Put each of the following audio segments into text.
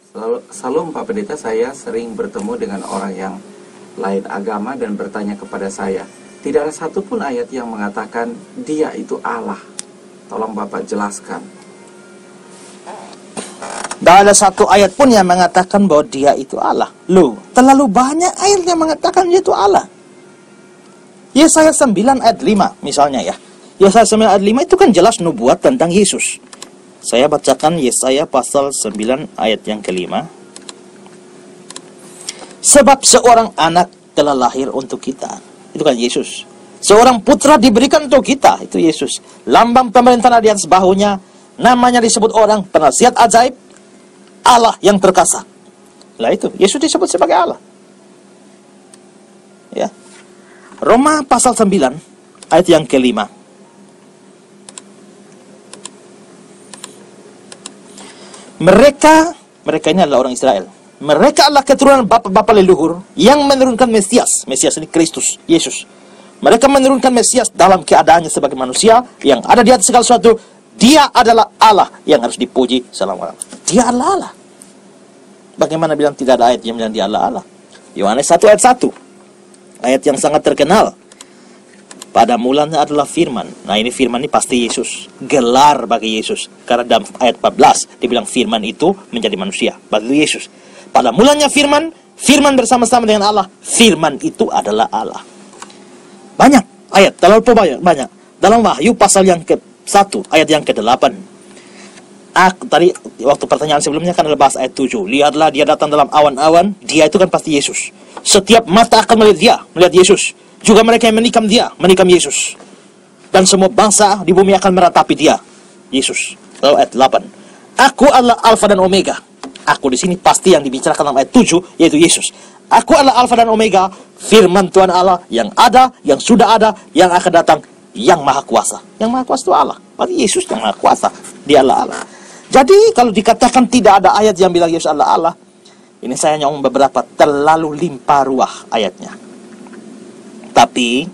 Selalu Pak Pendeta, saya sering bertemu dengan orang yang lain agama dan bertanya kepada saya, tidak ada satupun ayat yang mengatakan dia itu Allah. Tolong Bapak jelaskan. Tidak ada satu ayat pun yang mengatakan bahwa dia itu Allah. Loh, terlalu banyak ayat yang mengatakan dia itu Allah. Yesaya 9 ayat 5 misalnya ya. Yesaya 9 ayat 5 itu kan jelas nubuat tentang Yesus. Saya bacakan Yesaya pasal 9 ayat yang kelima. Sebab seorang anak telah lahir untuk kita. Itu kan Yesus. Seorang putra diberikan untuk kita. Itu Yesus. Lambang pemerintahan di atas bahunya. Namanya disebut orang penasihat ajaib, Allah yang perkasa. Lah itu, Yesus disebut sebagai Allah. Ya. Roma pasal 9 ayat yang kelima. Mereka ini adalah orang Israel. Mereka adalah keturunan bapa-bapa leluhur yang menurunkan Mesias. Mesias ini Kristus, Yesus. Mereka menurunkan Mesias dalam keadaannya sebagai manusia yang ada di atas segala sesuatu. Dia adalah Allah yang harus dipuji selama-lamanya. Dia adalah Allah. Bagaimana bilang tidak ada ayat yang bilang dia adalah Allah? Yohanes 1 ayat 1. Ayat yang sangat terkenal. Pada mulanya adalah firman. Nah ini firman ini pasti Yesus. Gelar bagi Yesus. Karena dalam ayat 14 dibilang firman itu menjadi manusia. Bagi Yesus. Pada mulanya firman. Firman bersama-sama dengan Allah. Firman itu adalah Allah. Banyak ayat. Terlalu banyak. Dalam Wahyu pasal yang ke-1 ayat yang ke-8. Tadi waktu pertanyaan sebelumnya kan adalah bahas ayat 7. Lihatlah dia datang dalam awan-awan. Dia itu kan pasti Yesus. Setiap mata akan melihat dia. Melihat Yesus. Juga mereka yang menikam dia, menikam Yesus. Dan semua bangsa di bumi akan meratapi dia, Yesus. Lalu ayat 8. Aku adalah Alfa dan Omega. Aku di sini pasti yang dibicarakan dalam ayat 7, yaitu Yesus. Aku adalah Alfa dan Omega, firman Tuhan Allah yang ada, yang sudah ada, yang akan datang, yang maha kuasa. Yang maha kuasa itu Allah. Berarti Yesus yang maha kuasa. Dia adalah Allah. Jadi kalau dikatakan tidak ada ayat yang bilang Yesus adalah Allah, ini saya ngomong beberapa, terlalu limpah ruah ayatnya. Tapi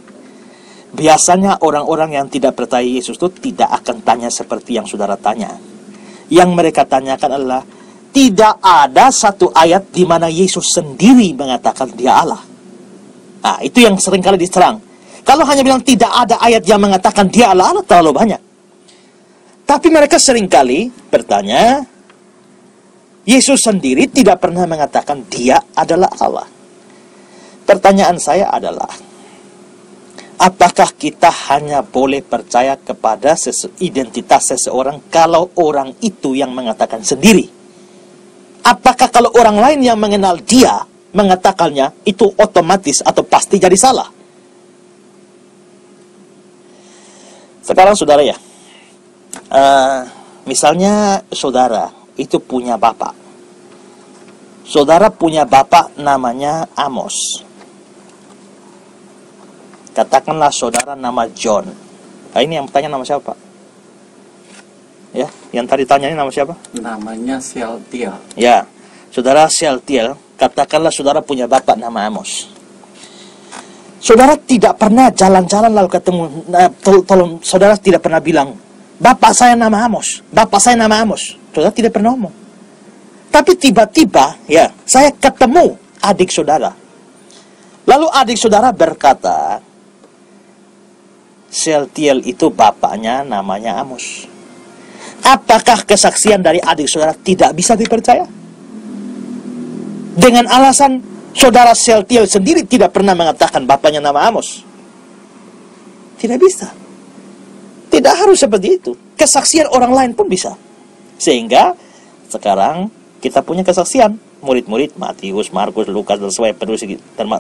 biasanya orang-orang yang tidak percaya Yesus itu tidak akan tanya seperti yang saudara tanya. Yang mereka tanyakan adalah tidak ada satu ayat di mana Yesus sendiri mengatakan dia Allah. Nah, itu yang seringkali diserang. Kalau hanya bilang tidak ada ayat yang mengatakan dia Allah, terlalu banyak. Tapi mereka seringkali bertanya, Yesus sendiri tidak pernah mengatakan dia adalah Allah. Pertanyaan saya adalah, apakah kita hanya boleh percaya kepada identitas seseorang kalau orang itu yang mengatakan sendiri? Apakah kalau orang lain yang mengenal dia mengatakannya, itu otomatis atau pasti jadi salah? Sekarang saudara ya, misalnya saudara itu punya bapak. Saudara punya bapak namanya Amos. Katakanlah saudara nama John. Nah, ini yang tanya nama siapa, Pak? Ya, yang tadi tanya ini nama siapa? Namanya Seltiel. Ya, saudara Seltiel. Katakanlah saudara punya bapak nama Amos. Saudara tidak pernah jalan-jalan lalu ketemu. Tolong, saudara tidak pernah bilang, bapak saya nama Amos. Bapak saya nama Amos. Saudara tidak pernah ngomong. Tapi tiba-tiba, ya, saya ketemu adik saudara. Lalu adik saudara berkata, Seltiel itu bapaknya namanya Amos. Apakah kesaksian dari adik saudara tidak bisa dipercaya? Dengan alasan saudara Seltiel sendiri tidak pernah mengatakan bapaknya nama Amos. Tidak bisa. Tidak harus seperti itu. Kesaksian orang lain pun bisa. Sehingga sekarang kita punya kesaksian. Murid-murid Matius, Markus, Lukas, dan semuanya penulis,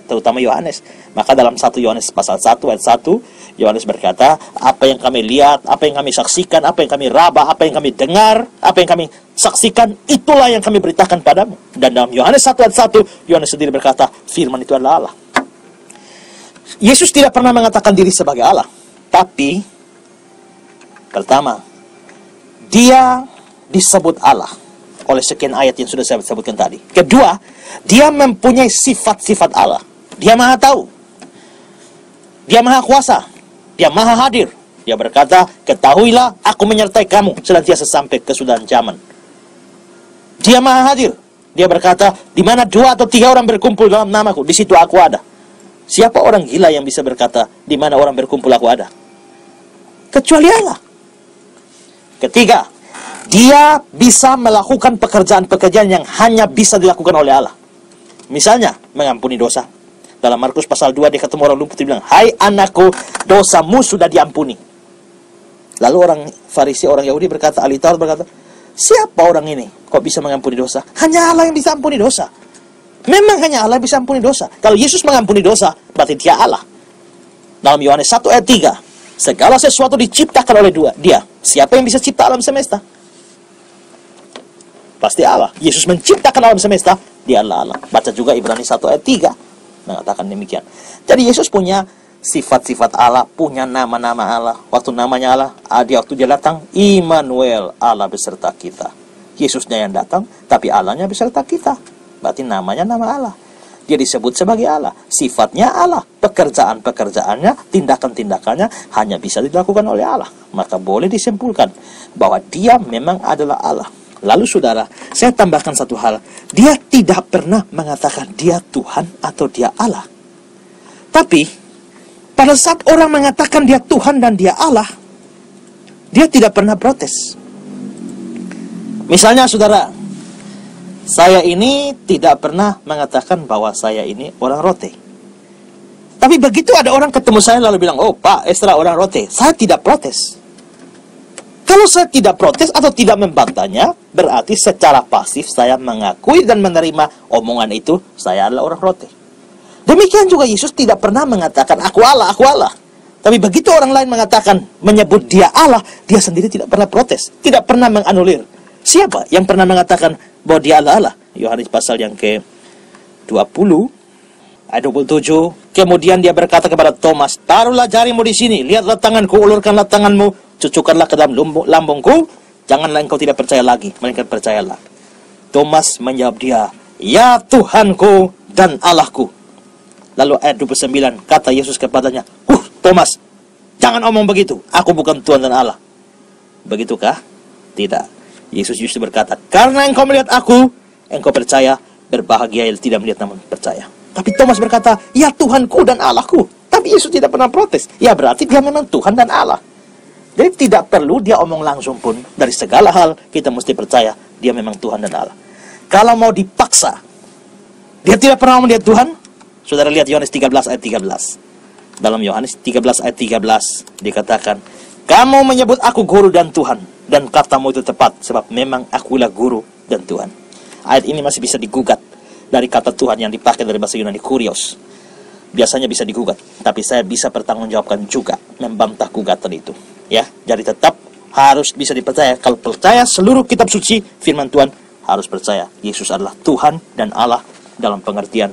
terutama Yohanes. Maka dalam 1 Yohanes pasal 1 ayat 1, Yohanes berkata, apa yang kami lihat, apa yang kami saksikan, apa yang kami raba, apa yang kami dengar, apa yang kami saksikan, itulah yang kami beritakan padamu. Dan dalam Yohanes 1 ayat 1, Yohanes sendiri berkata, firman itu adalah Allah. Yesus tidak pernah mengatakan diri sebagai Allah. Tapi, pertama, dia disebut Allah oleh sekian ayat yang sudah saya sebutkan tadi. Kedua, dia mempunyai sifat-sifat Allah. Dia maha tahu. Dia maha kuasa. Dia maha hadir. Dia berkata, ketahuilah aku menyertai kamu senantiasa sampai kesudahan zaman. Dia maha hadir. Dia berkata, di mana 2 atau 3 orang berkumpul dalam namaku, di situ aku ada. Siapa orang gila yang bisa berkata, di mana orang berkumpul aku ada? Kecuali Allah. Ketiga, dia bisa melakukan pekerjaan-pekerjaan yang hanya bisa dilakukan oleh Allah. Misalnya, mengampuni dosa. Dalam Markus pasal 2, dia ketemu orang lumpuh, dia bilang, hai anakku, dosamu sudah diampuni. Lalu orang Farisi, orang Yahudi berkata, ahli Taurat berkata, siapa orang ini kok bisa mengampuni dosa? Hanya Allah yang bisa ampuni dosa. Memang hanya Allah yang bisa ampuni dosa. Kalau Yesus mengampuni dosa, berarti dia Allah. Dalam Yohanes 1 ayat 3, segala sesuatu diciptakan oleh dia. Siapa yang bisa cipta alam semesta? Pasti Allah. Yesus menciptakan alam semesta, dia Allah. Baca juga Ibrani 1 ayat 3 mengatakan demikian. Jadi Yesus punya sifat-sifat Allah, punya nama-nama Allah. Waktu namanya Allah, waktu dia datang, Immanuel, Allah beserta kita. Yesusnya yang datang, tapi Allahnya beserta kita. Berarti namanya nama Allah. Dia disebut sebagai Allah. Sifatnya Allah. Pekerjaan-pekerjaannya, tindakan-tindakannya hanya bisa dilakukan oleh Allah. Maka boleh disimpulkan bahwa dia memang adalah Allah. Lalu saudara, saya tambahkan satu hal. Dia tidak pernah mengatakan dia Tuhan atau dia Allah. Tapi, pada saat orang mengatakan dia Tuhan dan dia Allah, dia tidak pernah protes. Misalnya saudara, saya ini tidak pernah mengatakan bahwa saya ini orang Rote. Tapi begitu ada orang ketemu saya lalu bilang, oh Pak Esra orang Rote, saya tidak protes. Kalau saya tidak protes atau tidak membantahnya, berarti secara pasif saya mengakui dan menerima omongan itu, saya adalah orang Rote. Demikian juga Yesus tidak pernah mengatakan, aku Allah, aku Allah. Tapi begitu orang lain mengatakan, menyebut dia Allah, dia sendiri tidak pernah protes, tidak pernah menganulir. Siapa yang pernah mengatakan bahwa dia Allah? Yohanes pasal yang ke-20, ayat 27. Kemudian dia berkata kepada Thomas, taruhlah jarimu di sini, lihatlah tanganku, ulurkanlah tanganmu, cucukkanlah ke dalam lambungku, janganlah engkau tidak percaya lagi, melainkan percayalah. Thomas menjawab dia, ya Tuhanku dan Allahku. Lalu ayat 29, kata Yesus kepadanya, Thomas, jangan omong begitu, aku bukan Tuhan dan Allah. Begitukah? Tidak. Yesus justru berkata, karena engkau melihat aku, engkau percaya, berbahagia yang tidak melihat namun percaya. Tapi Thomas berkata, ya Tuhanku dan Allahku. Tapi Yesus tidak pernah protes. Ya berarti dia memang Tuhan dan Allah. Jadi tidak perlu dia omong langsung pun, dari segala hal kita mesti percaya dia memang Tuhan dan Allah. Kalau mau dipaksa, dia tidak pernah melihat Tuhan. Saudara lihat Yohanes 13 ayat 13. Dalam Yohanes 13 ayat 13 dikatakan, kamu menyebut aku guru dan Tuhan, dan katamu itu tepat, sebab memang akulah guru dan Tuhan. Ayat ini masih bisa digugat dari kata Tuhan yang dipakai dari bahasa Yunani kurios. Biasanya bisa digugat, tapi saya bisa pertanggungjawabkan juga membantah gugatan itu. Ya, jadi tetap harus bisa dipercaya. Kalau percaya seluruh kitab suci firman Tuhan, harus percaya Yesus adalah Tuhan dan Allah dalam pengertian